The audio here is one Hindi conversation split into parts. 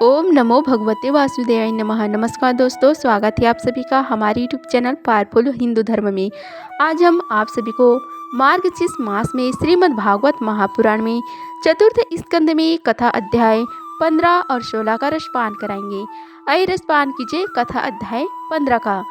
ओम नमो भगवते वासुदेवाय नमः। नमस्कार दोस्तों, स्वागत है आप सभी का हमारे यूट्यूब चैनल पावरफुल हिंदू धर्म में। आज हम आप सभी को मार्गशीर्ष मास में श्रीमद् भागवत महापुराण में चतुर्थ स्कंद में कथा अध्याय 15 और 16 का रसपान कराएंगे। आइए रसपान कीजिए कथा अध्याय 15 का,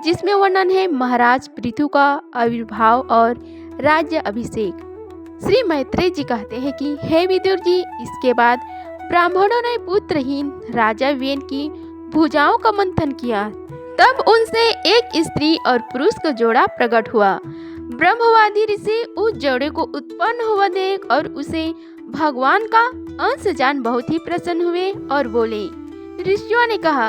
जिसमें वर्णन है महाराज पृथु का आविर्भाव और राज्य अभिषेक। श्री मैत्रेय जी कहते हैं कि हे विदुर जी, इसके बाद ब्राह्मणों ने पुत्रहीन राजा वेन की भुजाओं का मंथन किया। तब उनसे एक स्त्री और पुरुष का जोड़ा प्रकट हुआ। ब्रह्मवादी ऋषि उस जोड़े को उत्पन्न हुआ देख और उसे भगवान का अंश जान बहुत ही प्रसन्न हुए और बोले। ऋषियों ने कहा,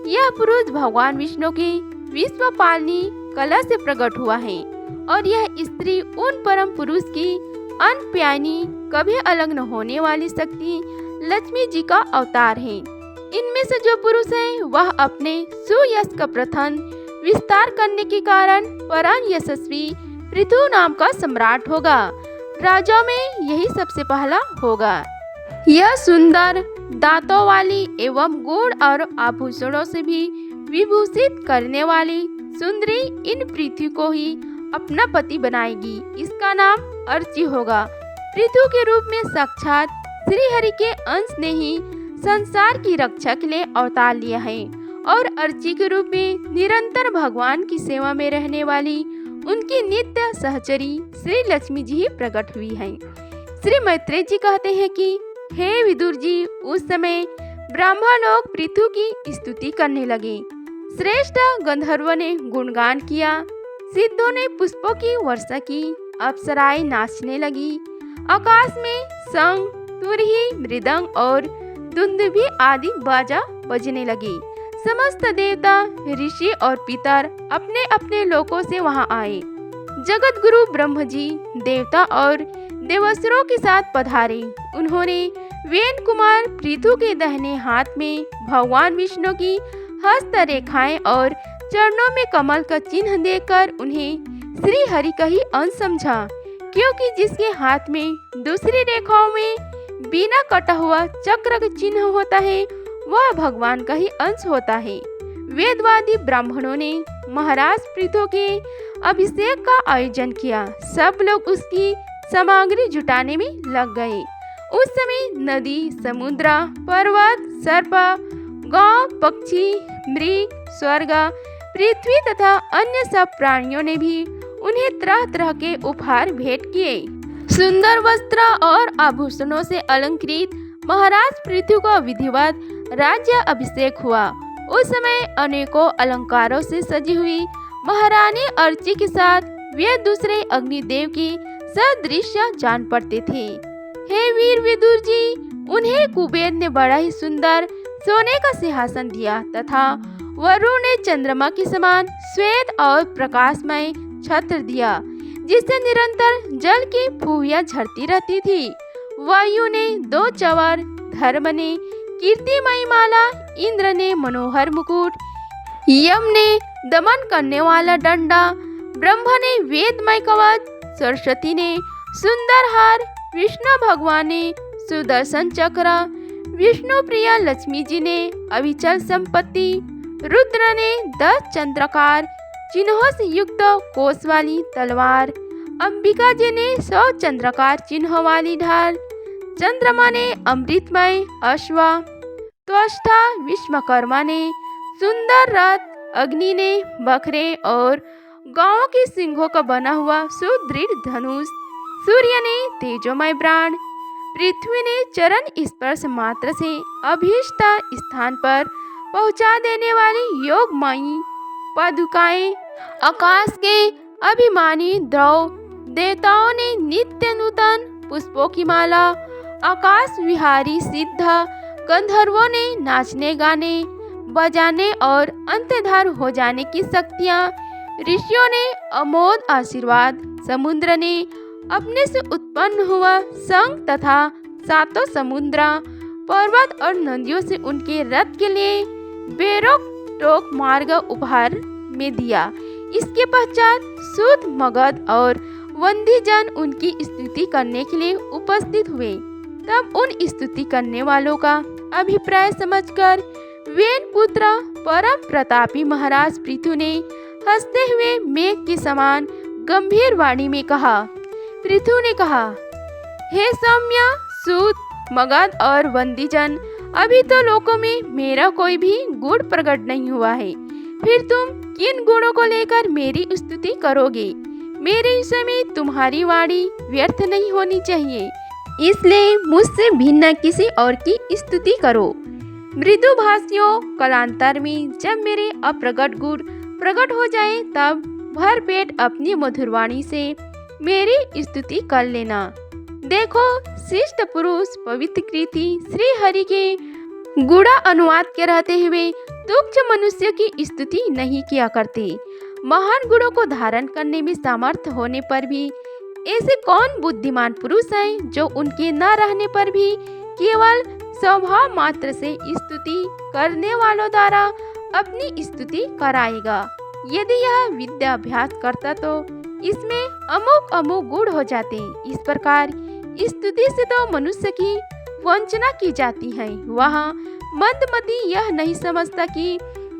यह पुरुष भगवान विष्णु की विश्व पालनी कला से प्रकट हुआ है और यह स्त्री उन परम पुरुष की अनप्यायनी कभी अलग न होने वाली शक्ति लक्ष्मी जी का अवतार है। इनमें से जो पुरुष है वह अपने सुयश का प्रथम विस्तार करने के कारण परम यशस्वी पृथु नाम का सम्राट होगा। राजाओं में यही सबसे पहला होगा। यह सुंदर दांतों वाली एवं गुण और आभूषणों से भी विभूषित करने वाली सुंदरी इन पृथ्वी को ही अपना पति बनाएगी। इसका नाम अर्ची होगा। पृथु के रूप में साक्षात श्री हरि के अंश ने ही संसार की रक्षा के लिए अवतार लिया है और अर्ची के रूप में निरंतर भगवान की सेवा में रहने वाली उनकी नित्य सहचरी श्री लक्ष्मी जी ही प्रकट हुई हैं। श्री मैत्रेय जी कहते हैं कि हे विदुर जी, उस समय ब्राह्मण लोग पृथु की स्तुति करने लगे। श्रेष्ठ गंधर्वों ने गुणगान किया, सिद्धों ने पुष्पों की वर्षा की, अप्सराएं नाचने लगी, आकाश में शंख, तुरही, मृदंग और दुंदुभी आदि बाजा बजने लगे। समस्त देवता, ऋषि और पितर अपने अपने लोकों से वहां आए। जगत गुरु ब्रह्म जी देवता और देवसुरों के साथ पधारे। उन्होंने वेन कुमार पृथु के दाहिने हाथ में भगवान विष्णु की हस्त रेखाएं और चरणों में कमल का चिन्ह देकर उन्हें श्री हरि का ही अंश समझा, क्योंकि जिसके हाथ में दूसरी रेखाओं में बिना कटा हुआ चक्र का चिन्ह होता है वह भगवान का ही अंश होता है। वेदवादी ब्राह्मणों ने महाराज पृथु के अभिषेक का आयोजन किया। सब लोग उसकी सामग्री जुटाने में लग गए। उस समय नदी, समुद्र, पर्वत, सर्प, गांव, पक्षी, मृग, स्वर्ग, पृथ्वी तथा अन्य सब प्राणियों ने भी उन्हें तरह तरह के उपहार भेंट किए। सुंदर वस्त्र और आभूषणों से अलंकृत महाराज पृथु का विधिवत राज्य अभिषेक हुआ। उस समय अनेकों अलंकारों से सजी हुई महारानी अर्ची के साथ वे दूसरे अग्निदेव की सदृश जान पड़ते थे। हे वीर विदुर जी, उन्हें कुबेर ने बड़ा ही सुंदर सोने का सिंहासन दिया तथा वरुण ने चंद्रमा के समान श्वेत और प्रकाशमय छत्र दिया, जिससे निरंतर जल की फूहियां झरती रहती थी। वायु ने 2 चवर, धर्म ने कीर्तिमयी माला, इंद्र ने मनोहर मुकुट, यम ने दमन करने वाला डंडा, ब्रह्मा ने वेदमय कवच, सरस्वती ने सुंदर हार, विष्णु भगवान ने सुदर्शन चक्र, विष्णु प्रिया लक्ष्मी जी ने अविचल संपत्ति, रुद्र ने 10 चंद्रकार चिन्हों से युक्त कोस वाली तलवार, अंबिका जी ने 100 चंद्रकार चिन्हों वाली ढाल, चंद्रमा ने अमृतमय अश्व, त्वष्टा विश्वकर्मा ने सुंदर रथ, अग्नि ने बखरे और गांवों के सिंहों का बना हुआ सुदृढ़ धनुष, सूर्य ने तेजोमय प्राण, पृथ्वी ने चरण स्पर्श मात्र से अभीष्ट स्थान पर पहुंचा देने वाली योगमयी पादुकाएं, आकाश के अभिमानी द्रव देवताओं ने नित्य नूतन पुष्पों की माला, आकाश विहारी सिद्ध गंधर्वों ने नाचने, गाने, बजाने और अंतर्धान हो जाने की शक्तियाँ, ऋषियों ने अमोघ आशीर्वाद, समुद्र ने अपने से उत्पन्न हुआ शंख तथा 7 समुद्र, पर्वत और नदियों से उनके रथ के लिए बेरोक टोक मार्ग उपहार में दिया। इसके पश्चात सूत, मगध और वंदी जन उनकी स्तुति करने के लिए उपस्थित हुए। तब उन स्तुति करने वालों का अभिप्राय समझकर वेन पुत्र परम प्रतापी महाराज पृथु ने हंसते हुए मेघ के समान गंभीर वाणी में कहा। पृथु ने कहा, हे सौम्य, सूत, मगध और वंदीजन, अभी तो लोकों में मेरा कोई भी गुण प्रकट नहीं हुआ है, फिर तुम किन गुणों को लेकर मेरी स्तुति करोगे? मेरे विषय में तुम्हारी वाणी व्यर्थ नहीं होनी चाहिए, इसलिए मुझसे भिन्न किसी और की स्तुति करो। मृदु भाषियों, कालांतर में जब मेरे अप्रगट गुण प्रकट हो जाए तब भर पेट अपनी मधुर वाणी से मेरी स्तुति कर लेना। देखो, शिष्ट पुरुष पवित्र कृति श्री हरि के गुड़ा अनुवाद के रहते हुए तुच्छ मनुष्य की स्तुति नहीं किया करते। महान गुणों को धारण करने में सामर्थ होने पर भी ऐसे कौन बुद्धिमान पुरुष हैं जो उनके न रहने पर भी केवल स्वभाव मात्र से स्तुति करने वालों द्वारा अपनी स्तुति कराएगा। यदि यह विद्या अभ्यास करता तो इसमें अमुक अमुक गुण हो जाते। इस प्रकार स्तुति से तो मनुष्य की वंचना की जाती है। वहाँ मंदमती यह नहीं समझता कि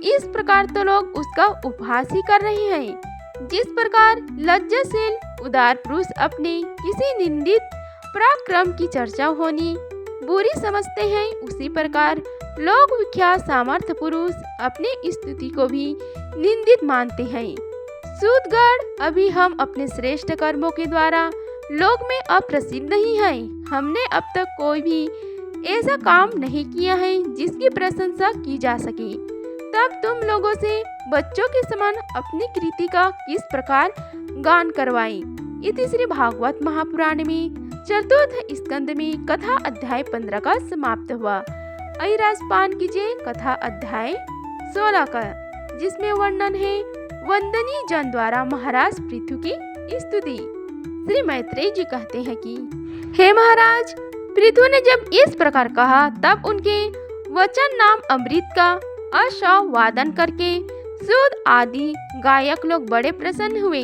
इस प्रकार तो लोग उसका उपहास ही कर रहे हैं। जिस प्रकार लज्जाशील उदार पुरुष अपने किसी निंदित पराक्रम की चर्चा होनी बुरी समझते हैं, उसी प्रकार लोग विख्यात सामर्थ्य पुरुष अपने स्तुति को भी निंदित मानते हैं। सूतगढ़, अभी हम अपने श्रेष्ठ कर्मों के द्वारा लोक में अप्रसिद्ध नहीं है। हमने अब तक कोई भी ऐसा काम नहीं किया है जिसकी प्रशंसा की जा सके। तब तुम लोगों से बच्चों के समान अपनी कृति का किस प्रकार गान करवाएं। इति श्री भागवत महापुराण में चतुर्थ स्कंद में कथा अध्याय 15 का समाप्त हुआ। आई राजपान कीजिए कथा अध्याय 16 का, जिसमें वर्णन है वंदनीय जन द्वारा महाराज पृथु की स्तुति। श्री मैत्रेय जी कहते हैं कि हे महाराज, पृथु ने जब इस प्रकार कहा तब उनके वचन नाम अमृत का अश्व वादन करके सूद आदि गायक लोग बड़े प्रसन्न हुए।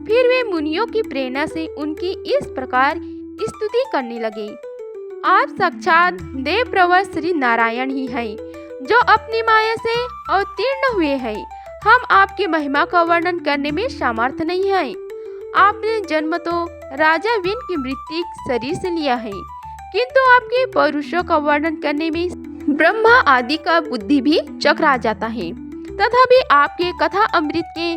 फिर वे मुनियों की प्रेरणा से उनकी इस प्रकार स्तुति करने लगे। आप साक्षात देव प्रवर श्री नारायण ही हैं, जो अपनी माया से अवतीर्ण हुए हैं। हम आपकी महिमा का वर्णन करने में सामर्थ नहीं है। आपने जन्म तो राजा विन की मृतिक शरीर से लिया है, किंतु आपके पौरुषों का वर्णन करने में ब्रह्मा आदि का बुद्धि भी चकरा जाता है। तथापि आपके कथा अमृत के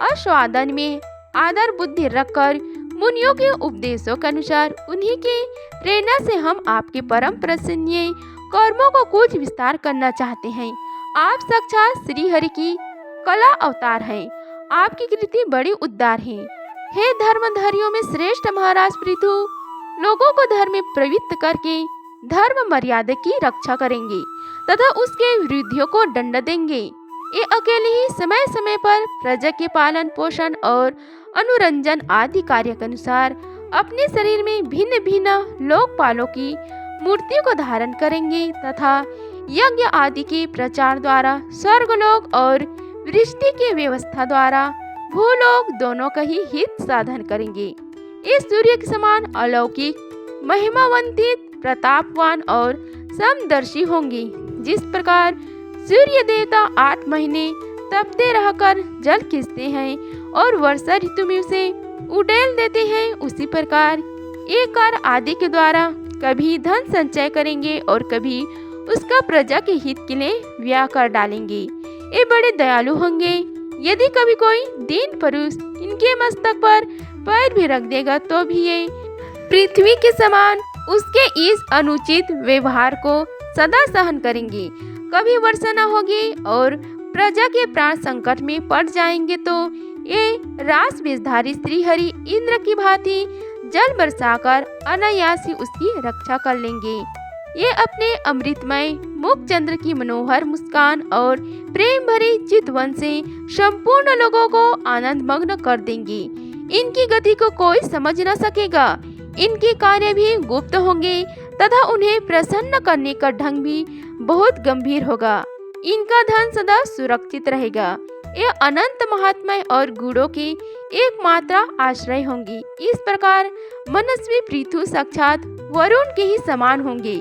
आस्वादन में आदर बुद्धि रखकर मुनियों के उपदेशों के अनुसार उन्हीं के प्रेरणा से हम आपके परम प्रसन्न कर्मों को कुछ विस्तार करना चाहते हैं। आप साक्षात श्री हरि की कला अवतार हैं। आपकी कृति बड़ी उदार है। हे धर्मधारियों में श्रेष्ठ महाराज पृथु, लोगों को धर्म में प्रवृत्त करके धर्म मर्यादा की रक्षा करेंगे तथा उसके विरोधियों को दंड देंगे। ये अकेले ही समय समय पर प्रजा के पालन पोषण और अनुरंजन आदि कार्य के अनुसार अपने शरीर में भिन्न भिन्न लोकपालों की मूर्तियों को धारण करेंगे तथा यज्ञ आदि के प्रचार द्वारा स्वर्गलोक और वृष्टि की व्यवस्था द्वारा भूलोक दोनों का ही हित साधन करेंगे। इस सूर्य के समान अलौकिक महिमावंतित प्रतापवान और समदर्शी होंगे। जिस प्रकार सूर्य देवता 8 महीने तपते रहकर जल खींचते हैं और वर्षा ऋतु में उसे उड़ेल देते हैं, उसी प्रकार एक कार्य आदि के द्वारा कभी धन संचय करेंगे और कभी उसका प्रजा के हित के लिए व्यय कर डालेंगे। ये बड़े दयालु होंगे। यदि कभी कोई दीन पुरुष इनके मस्तक पर पैर भी रख देगा तो भी ये पृथ्वी के समान उसके इस अनुचित व्यवहार को सदा सहन करेंगे। कभी वर्षा न होगी और प्रजा के प्राण संकट में पड़ जाएंगे तो ये रास वेशधारी श्री हरि इंद्र की भांति जल बरसाकर अनायास ही उसकी रक्षा कर लेंगे। ये अपने अमृतमय मुख चंद्र की मनोहर मुस्कान और प्रेम भरी चितवन से संपूर्ण लोगों को आनंद मग्न कर देंगे। इनकी गति को कोई समझ न सकेगा। इनके कार्य भी गुप्त होंगे तथा उन्हें प्रसन्न करने का ढंग भी बहुत गंभीर होगा। इनका धन सदा सुरक्षित रहेगा। ये अनंत महात्मा और गुणों के एकमात्र आश्रय होंगे। इस प्रकार मनस्वी पृथु साक्षात वरुण के ही समान होंगे।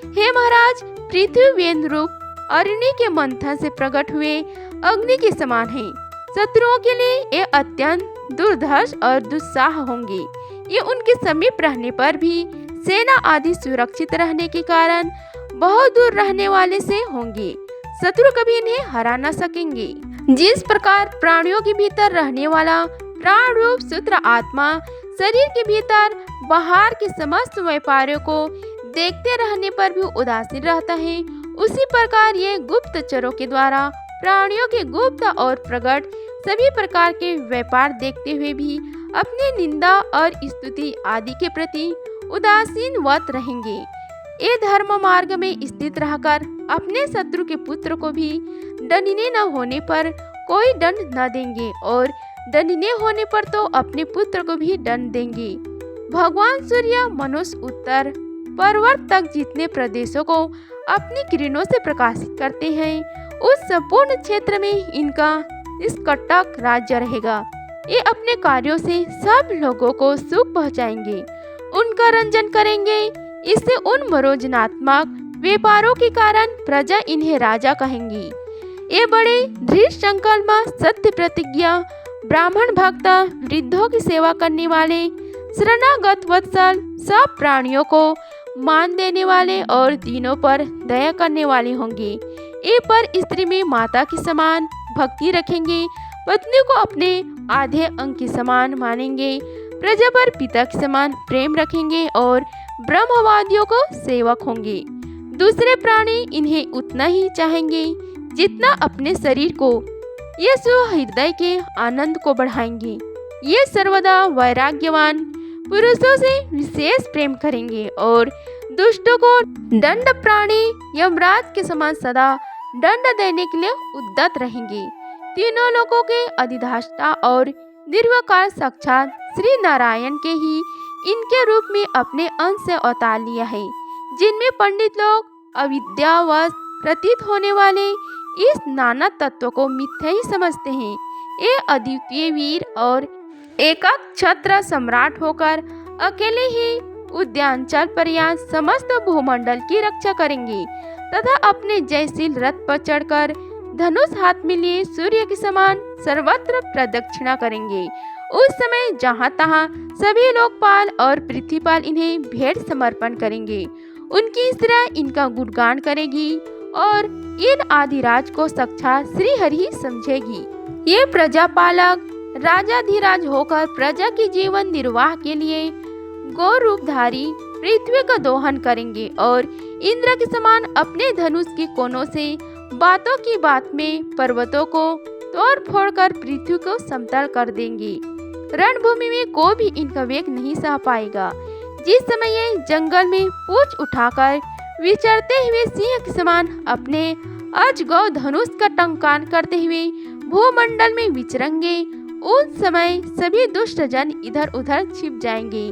हे महाराज, पृथ्वीवेन रूप अग्नि के मंथन से प्रकट हुए अग्नि के समान है। शत्रुओं के लिए ये अत्यंत दुर्धर्ष और दुस्साह होंगे। ये उनके समीप रहने पर भी सेना आदि सुरक्षित रहने के कारण बहुत दूर रहने वाले से होंगे। शत्रु कभी इन्हें हरा न सकेंगे। जिस प्रकार प्राणियों के भीतर रहने वाला प्राण रूप सूत्र आत्मा शरीर के भीतर बाहर के समस्त व्यापारियों को देखते रहने पर भी उदासीन रहता है, उसी प्रकार ये गुप्तचरों के द्वारा प्राणियों के गुप्त और प्रकट सभी प्रकार के व्यापार देखते हुए भी अपनी निंदा और स्तुति आदि के प्रति उदासीन वत रहेंगे। ये धर्म मार्ग में स्थित रहकर अपने शत्रु के पुत्र को भी दंडनीय न होने पर कोई दंड न देंगे और दंडनीय होने पर तो अपने पुत्र को भी दंड देंगे। भगवान सूर्य मनुष्य उत्तर पर्वत तक जितने प्रदेशों को अपनी किरणों से प्रकाशित करते हैं, उस संपूर्ण क्षेत्र में इनका निष्कंटक राज्य रहेगा। ये अपने कार्यों से सब लोगों को सुख पहुंचाएंगे, उनका रंजन करेंगे। इससे उन मनोरंजनात्मक व्यापारों के कारण प्रजा इन्हें राजा कहेंगी। ये बड़े दृढ़ संकल्प, सत्य प्रतिज्ञा, ब्राह्मण भक्त, वृद्धों की सेवा करने वाले, शरणागत वत्सल, सब प्राणियों को मान देने वाले और दीनों पर दया करने वाले होंगे। ये पर स्त्री में माता के समान भक्ति रखेंगे, पत्नी को अपने आधे अंग के समान मानेंगे, प्रजा पर पिता के समान प्रेम रखेंगे और ब्रह्मवादियों को सेवक होंगे। दूसरे प्राणी इन्हें उतना ही चाहेंगे जितना अपने शरीर को। ये सुहृदय के आनंद को बढ़ाएंगे। ये सर्वदा वैराग्यवान पुरुषों से विशेष प्रेम करेंगे और दुष्टों को दंड प्राणी यमराज के समान सदा दंड देने के लिए उद्यत रहेंगे। तीनों लोगों के अधिष्ठाता और निर्विकार साक्षात श्री नारायण के ही इनके रूप में अपने अंश से अवतार लिया है, जिनमें पंडित लोग अविद्यावश प्रतीत होने वाले इस नाना तत्व को मिथ्या ही समझते हैं। ये अद्वितीय वीर और एकक छत्र सम्राट होकर अकेले ही उद्यानचल पर्यंत समस्त भूमंडल की रक्षा करेंगे तथा अपने जयशील रथ पर चढ़कर धनुष हाथ में लिए सूर्य के समान सर्वत्र प्रदक्षिणा करेंगे। उस समय जहाँ तहाँ सभी लोकपाल और पृथ्वीपाल इन्हें भेंट समर्पण करेंगे। उनकी स्त्रियां इनका गुणगान करेगी और इन आदिराज को साक्षात श्री हरि ही समझेगी। ये प्रजापालक राजाधिराज होकर प्रजा के जीवन निर्वाह के लिए गौ रूपधारी पृथ्वी का दोहन करेंगे और इंद्र के समान अपने धनुष के कोनों से बातों की बात में पर्वतों को तोड़ फोड़ कर पृथ्वी को समतल कर देंगे। रणभूमि में कोई भी इनका वेग नहीं सह पाएगा। जिस समय ये जंगल में पूंछ उठाकर विचरते हुए सिंह के समान अपने अजगौ धनुष का टंकार करते हुए भूमंडल में विचरेंगे, उस समय सभी दुष्ट जन इधर उधर छिप जाएंगे।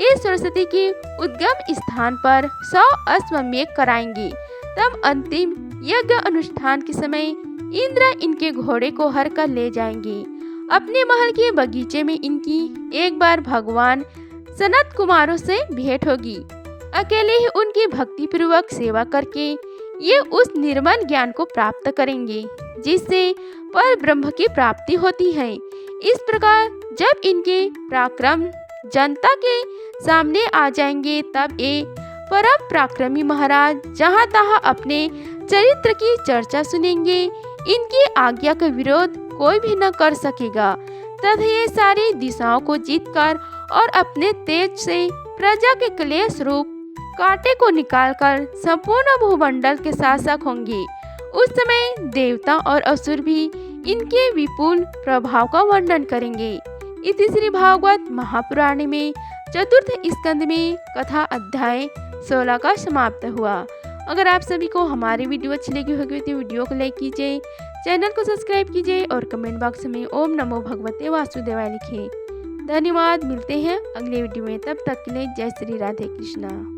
इस सरस्वती के उद्गम स्थान पर 100 अश्वमेघ कराएंगे। तब अंतिम यज्ञ अनुष्ठान के समय इंद्र इनके घोड़े को हर कर ले जाएंगे। अपने महल के बगीचे में इनकी एक बार भगवान सनत कुमारों से भेंट होगी। अकेले ही उनकी भक्ति पूर्वक सेवा करके ये उस निर्मल ज्ञान को प्राप्त करेंगे जिससे पर ब्रह्म की प्राप्ति होती है। इस प्रकार जब इनके पराक्रम जनता के सामने आ जाएंगे, तब ये परम पराक्रमी महाराज जहाँ तहाँ अपने चरित्र की चर्चा सुनेंगे। इनकी आज्ञा का विरोध कोई भी न कर सकेगा तथा ये सारी दिशाओं को जीतकर और अपने तेज से प्रजा के क्लेश रूप कांटे को निकालकर संपूर्ण भूमंडल के शासक होंगे। उस समय देवता और असुर भी इनके विपुल प्रभाव का वर्णन करेंगे। इस श्री भागवत महापुराण में चतुर्थ स्कंद में कथा अध्याय 16 का समाप्त हुआ। अगर आप सभी को हमारी वीडियो अच्छी लगी होगी तो वीडियो को लाइक कीजिए, चैनल को सब्सक्राइब कीजिए और कमेंट बॉक्स में ओम नमो भगवते वासुदेवाय लिखिए। धन्यवाद। मिलते हैं अगले वीडियो में, तब तक के लिए जय श्री राधे कृष्णा।